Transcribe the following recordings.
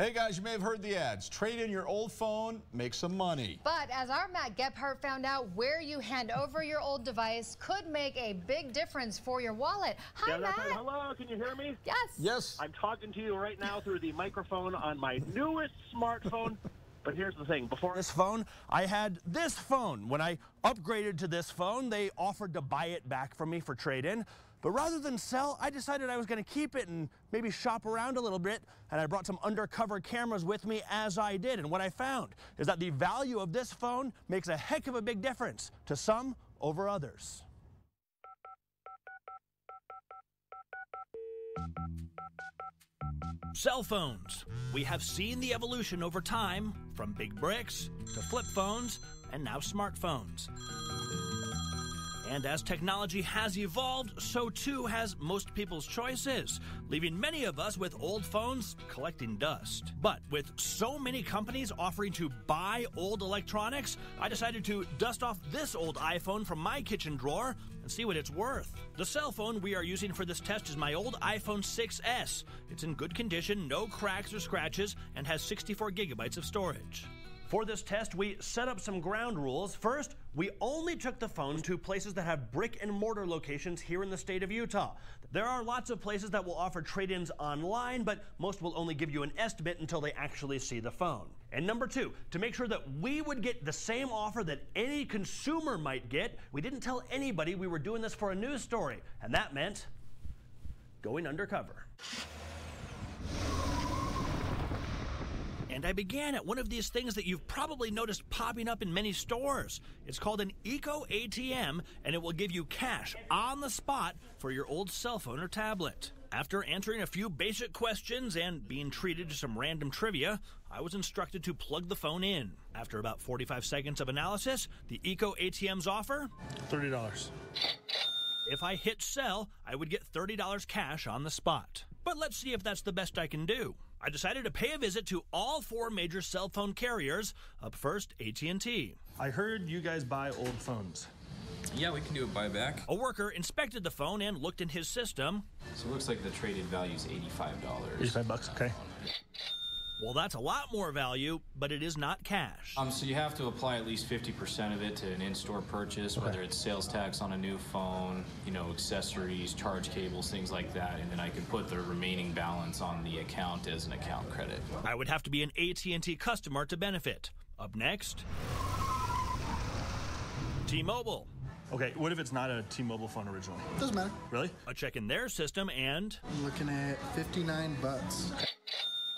Hey guys, you may have heard the ads. Trade in your old phone, make some money. But as our Matt Gephardt found out, where you hand over your old device could make a big difference for your wallet. Hi, Matt. Right. Hello, can you hear me? Yes. Yes. I'm talking to you right now through the microphone on my newest smartphone. But here's the thing, before this phone, I had this phone. When I upgraded to this phone, they offered to buy it back from me for trade-in. But rather than sell, I decided I was going to keep it and maybe shop around a little bit. And I brought some undercover cameras with me as I did. And what I found is that the value of this phone makes a heck of a big difference to some over others. Cell phones. We have seen the evolution over time, from big bricks to flip phones and now smartphones. And as technology has evolved, so too has most people's choices, leaving many of us with old phones collecting dust. But with so many companies offering to buy old electronics, I decided to dust off this old iPhone from my kitchen drawer and see what it's worth. The cell phone we are using for this test is my old iPhone 6S. It's in good condition, no cracks or scratches, and has 64 gigabytes of storage. For this test, we set up some ground rules. First, we only took the phone to places that have brick and mortar locations here in the state of Utah. There are lots of places that will offer trade-ins online, but most will only give you an estimate until they actually see the phone. And number two, to make sure that we would get the same offer that any consumer might get, we didn't tell anybody we were doing this for a news story. And that meant going undercover. And I began at one of these things that you've probably noticed popping up in many stores. It's called an Eco ATM, and it will give you cash on the spot for your old cell phone or tablet. After answering a few basic questions and being treated to some random trivia, I was instructed to plug the phone in. After about 45 seconds of analysis, the Eco ATM's offer? $30. If I hit sell, I would get $30 cash on the spot. But let's see if that's the best I can do. I decided to pay a visit to all 4 major cell phone carriers. Up first, AT&T. I heard you guys buy old phones. Yeah, we can do a buyback. A worker inspected the phone and looked in his system. So it looks like the traded value is $85. 85 bucks, okay. Well, that's a lot more value, but it is not cash. So you have to apply at least 50% of it to an in-store purchase, whether it's sales tax on a new phone, accessories, charge cables, things like that, and then I can put the remaining balance on the account as an account credit. I would have to be an AT&T customer to benefit. Up next, T-Mobile. Okay, what if it's not a T-Mobile phone originally? Doesn't matter. Really? A check in their system and... I'm looking at 59 bucks.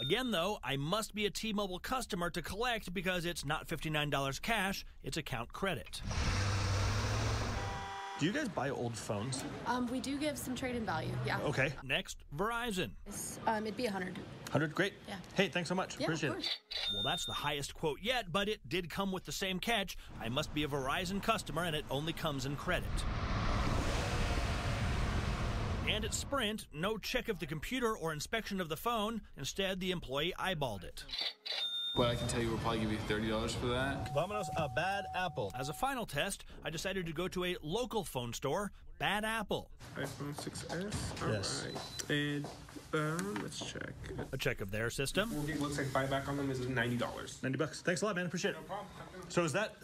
Again, though, I must be a T-Mobile customer to collect because it's not $59 cash, it's account credit. Do you guys buy old phones? We do give some trade-in value, yeah. Okay. Next, Verizon. It'd be 100. 100, great. Yeah. Hey, thanks so much. Yeah, appreciate of course. it. Well, that's the highest quote yet, but it did come with the same catch. I must be a Verizon customer, and it only comes in credit. And at Sprint, no check of the computer or inspection of the phone. Instead, the employee eyeballed it. But I can tell you we'll probably give you $30 for that. Vámonos a Bad Apple. As a final test, I decided to go to a local phone store, Bad Apple. iPhone 6S? Yes. All right. And let's check. A check of their system. Looks like buyback on them is $90. 90 bucks. Thanks a lot, man. Appreciate it. No problem. So is that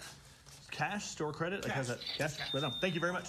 cash, store credit? Like, how's that? Cash? Right on. Thank you very much.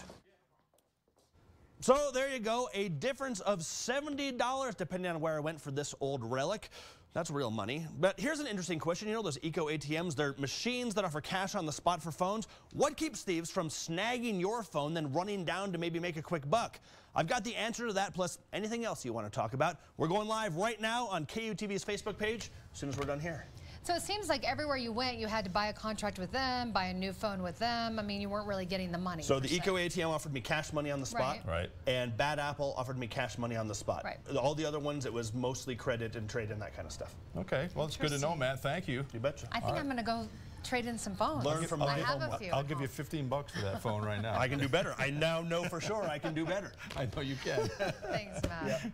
So there you go, a difference of $70 depending on where I went for this old relic. That's real money. But here's an interesting question. You know those Eco ATMs, they're machines that offer cash on the spot for phones. What keeps thieves from snagging your phone, then running down to maybe make a quick buck? I've got the answer to that, plus anything else you want to talk about. We're going live right now on KUTV's Facebook page as soon as we're done here. So it seems like everywhere you went, you had to buy a contract with them, buy a new phone with them. I mean, you weren't really getting the money. So the Eco ATM offered me cash money on the spot. Right. And Bad Apple offered me cash money on the spot. Right. All the other ones, it was mostly credit and trade and that kind of stuff. Okay, well, it's good to know, Matt. Thank you. You betcha. I think I'm going to go trade in some phones. Learn from I have a few. I'll give you 15 bucks for that phone right now. I can do better. I now know for sure I can do better. I know you can. Thanks, Matt. Yeah.